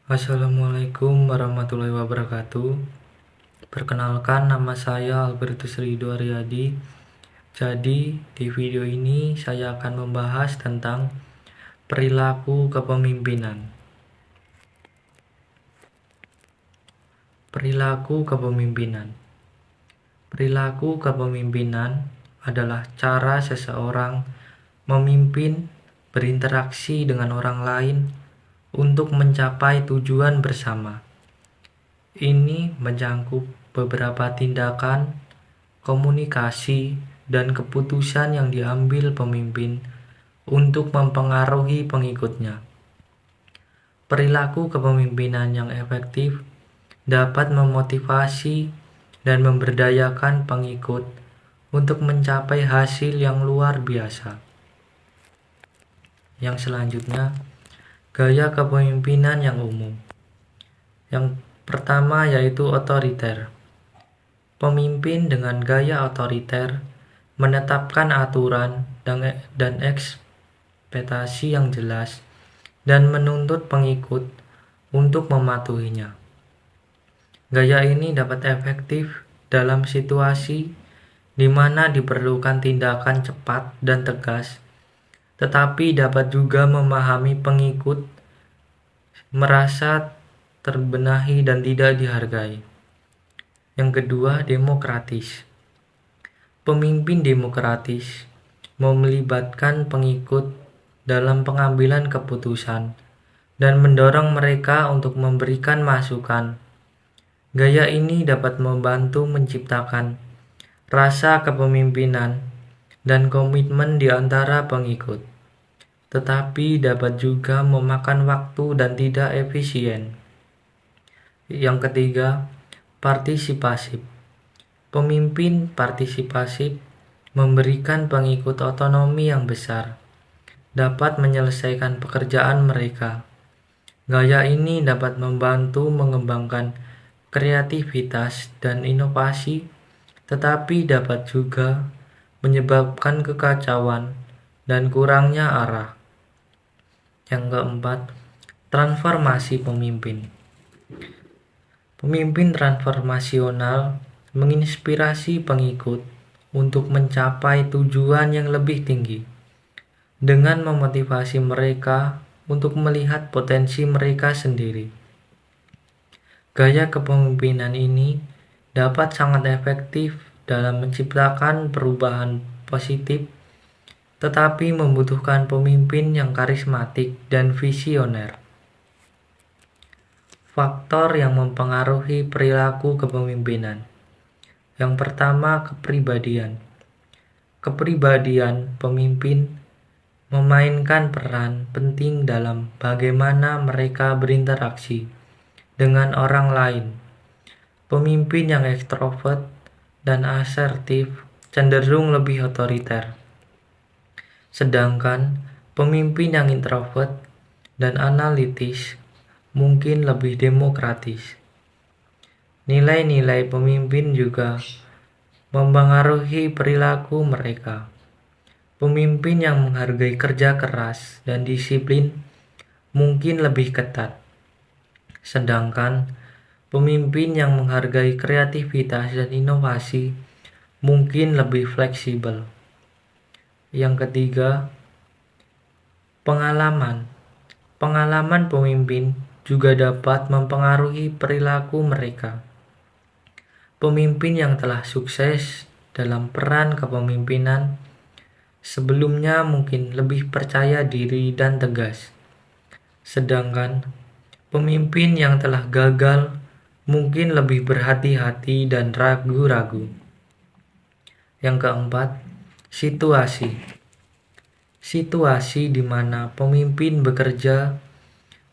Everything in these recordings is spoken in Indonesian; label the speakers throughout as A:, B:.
A: Assalamualaikum warahmatullahi wabarakatuh. Perkenalkan, nama saya Albertus Ridho Aryadi. Jadi, di video ini saya akan membahas tentang perilaku kepemimpinan. Perilaku kepemimpinan. Perilaku kepemimpinan adalah cara seseorang memimpin, berinteraksi dengan orang lain untuk mencapai tujuan bersama. Ini mencangkup beberapa tindakan, komunikasi, dan keputusan yang diambil pemimpin untuk mempengaruhi pengikutnya. Perilaku kepemimpinan yang efektif dapat memotivasi dan memberdayakan pengikut untuk mencapai hasil yang luar biasa. Yang selanjutnya, gaya kepemimpinan yang umum. Yang pertama yaitu otoriter. Pemimpin dengan gaya otoriter menetapkan aturan dan ekspektasi yang jelas dan menuntut pengikut untuk mematuhinya. Gaya ini dapat efektif dalam situasi di mana diperlukan tindakan cepat dan tegas, tetapi dapat juga memahami pengikut merasa terbenahi dan tidak dihargai. Yang kedua, demokratis. Pemimpin demokratis melibatkan pengikut dalam pengambilan keputusan dan mendorong mereka untuk memberikan masukan. Gaya ini dapat membantu menciptakan rasa kepemimpinan dan komitmen di antara pengikut, tetapi dapat juga memakan waktu dan tidak efisien. Yang ketiga, partisipasif. Pemimpin partisipasif memberikan pengikut otonomi yang besar, dapat menyelesaikan pekerjaan mereka. Gaya ini dapat membantu mengembangkan kreativitas dan inovasi, tetapi dapat juga menyebabkan kekacauan dan kurangnya arah. Yang keempat, transformasi pemimpin. Pemimpin transformasional menginspirasi pengikut untuk mencapai tujuan yang lebih tinggi, dengan memotivasi mereka untuk melihat potensi mereka sendiri. Gaya kepemimpinan ini dapat sangat efektif dalam menciptakan perubahan positif, tetapi membutuhkan pemimpin yang karismatik dan visioner. Faktor yang mempengaruhi perilaku kepemimpinan. Yang pertama, kepribadian. Kepribadian pemimpin memainkan peran penting dalam bagaimana mereka berinteraksi dengan orang lain. Pemimpin yang ekstrovert dan asertif cenderung lebih otoriter, sedangkan pemimpin yang introvert dan analitis mungkin lebih demokratis. Nilai-nilai pemimpin juga mempengaruhi perilaku mereka. Pemimpin yang menghargai kerja keras dan disiplin mungkin lebih ketat, sedangkan pemimpin yang menghargai kreativitas dan inovasi mungkin lebih fleksibel. Yang ketiga, pengalaman. Pengalaman pemimpin juga dapat mempengaruhi perilaku mereka. Pemimpin yang telah sukses dalam peran kepemimpinan sebelumnya mungkin lebih percaya diri dan tegas, sedangkan pemimpin yang telah gagal mungkin lebih berhati-hati dan ragu-ragu. Yang keempat, situasi. Situasi di mana pemimpin bekerja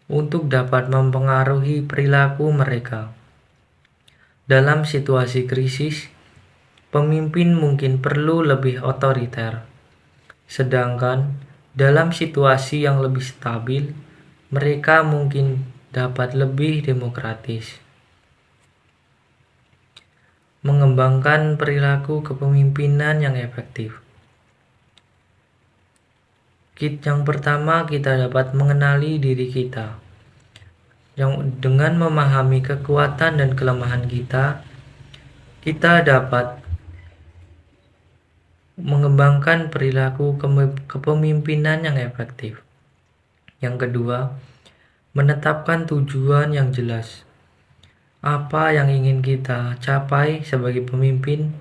A: untuk dapat mempengaruhi perilaku mereka. Dalam situasi krisis, pemimpin mungkin perlu lebih otoriter, sedangkan dalam situasi yang lebih stabil, mereka mungkin dapat lebih demokratis. Mengembangkan perilaku kepemimpinan yang efektif. Yang pertama, kita dapat mengenali diri kita. yang dengan memahami kekuatan dan kelemahan kita, kita dapat mengembangkan perilaku kepemimpinan yang efektif. Yang kedua, menetapkan tujuan yang jelas. Apa yang ingin kita capai sebagai pemimpin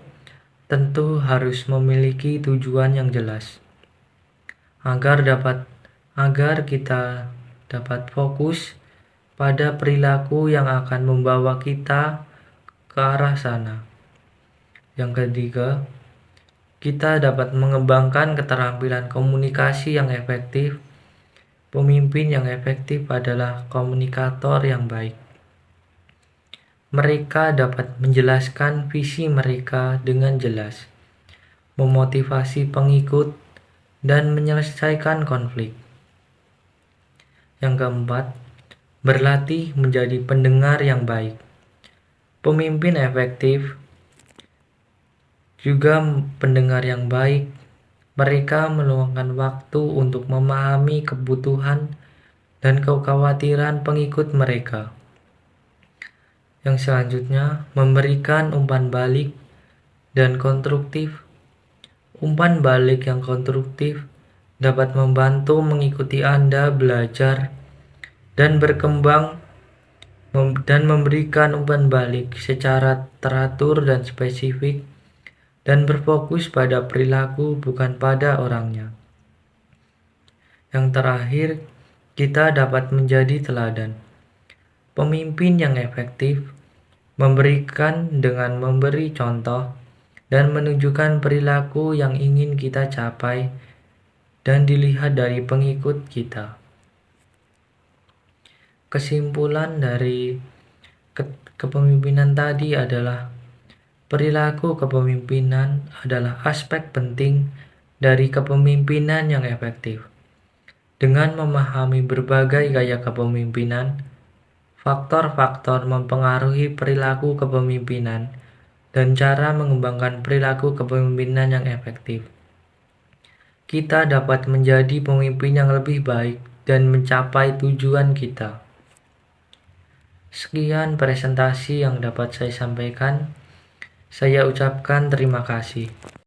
A: tentu harus memiliki tujuan yang jelas agar kita dapat fokus pada perilaku yang akan membawa kita ke arah sana. Yang ketiga, kita dapat mengembangkan keterampilan komunikasi yang efektif. Pemimpin yang efektif adalah komunikator yang baik. Mereka dapat menjelaskan visi mereka dengan jelas, memotivasi pengikut, dan menyelesaikan konflik. Yang keempat, berlatih menjadi pendengar yang baik. Pemimpin efektif juga pendengar yang baik. Mereka meluangkan waktu untuk memahami kebutuhan dan kekhawatiran pengikut mereka. Yang selanjutnya, memberikan umpan balik dan konstruktif. Umpan balik yang konstruktif dapat membantu mengikuti Anda belajar dan berkembang dan memberikan umpan balik secara teratur dan spesifik dan berfokus pada perilaku bukan pada orangnya. Yang terakhir, kita dapat menjadi teladan. Pemimpin yang efektif memberikan dengan memberi contoh dan menunjukkan perilaku yang ingin kita capai dan dilihat dari pengikut kita. Kesimpulan dari kepemimpinan tadi adalah perilaku kepemimpinan adalah aspek penting dari kepemimpinan yang efektif. Dengan memahami berbagai gaya kepemimpinan, faktor-faktor mempengaruhi perilaku kepemimpinan, dan cara mengembangkan perilaku kepemimpinan yang efektif, kita dapat menjadi pemimpin yang lebih baik dan mencapai tujuan kita. Sekian presentasi yang dapat saya sampaikan. Saya ucapkan terima kasih.